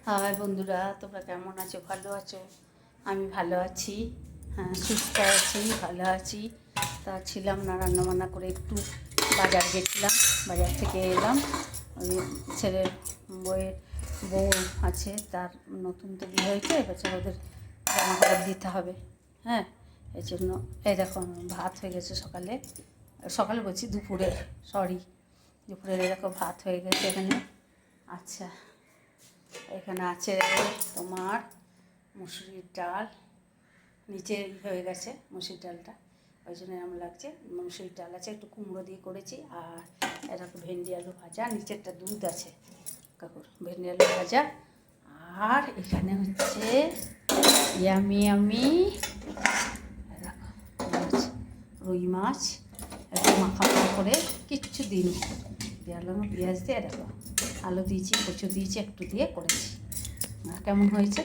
High বন্ধুরা, তোমরা কেমন আছো? ভালো আছো? আমি ভালো আছি। হ্যাঁ, সুস্থ আছি, ভালো আছি। তা ছিলাম না, রান্নাবান্না করে একটু বাজার গেছিলাম, বাজার থেকে এলাম। ওই ছেলের বউয়ের বউ আছে, তার নতুন তো বিয়ে হয়েছে, এবার ওদের জামা কাপড় দিতে হবে। হ্যাঁ, এই জন্য এই দেখো ভাত হয়ে গেছে সকালে, সকালে বলছি দুপুরে, দুপুরে এরকম ভাত হয়ে গেছে এখানে। আচ্ছা, এখানে আছে তোমার মুসুরির ডাল, নিচে হয়ে গেছে মুসুরির ডালটা, ওই জন্য এরকম লাগছে। মুসুরির ডাল আছে, একটু কুমড়ো দিয়ে করেছি, আর এরকম ভেন্ডি আলু ভাজা, নিচেরটা দুধ আছে কাকুর, ভেন্ডি আলু ভাজা। আর এখানে হচ্ছে ইয়ামি রুই মাছ, একটু মাখা মাখা করে, কিচ্ছু দিইনি, দিলাম পেঁয়াজ দিয়ে, দেখো আলু দিয়েছি, কচু দিয়েছি, একটু দিয়ে করেছি। আর কেমন হয়েছে?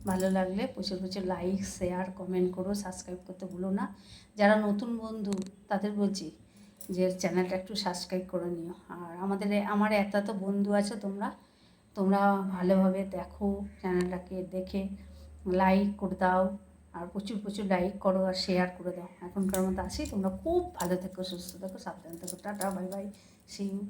ভালো লাগলে প্রচুর প্রচুর লাইক, শেয়ার, কমেন্ট করো, সাবস্ক্রাইব করতে ভুলো না। যারা নতুন বন্ধু তাদের বলছি যে চ্যানেলটা একটু সাবস্ক্রাইব করে নিও। আর আমার এত বন্ধু আছে, তোমরা ভালোভাবে দেখো, চ্যানেলটাকে দেখে লাইক করে দাও, আর প্রচুর প্রচুর লাইক করো আর শেয়ার করে দাও। এখনকার মতো আসি, তোমরা খুব ভালো থেকো, সুস্থ থেকো, সাবধান থেকো। Tata, bye bye, see you.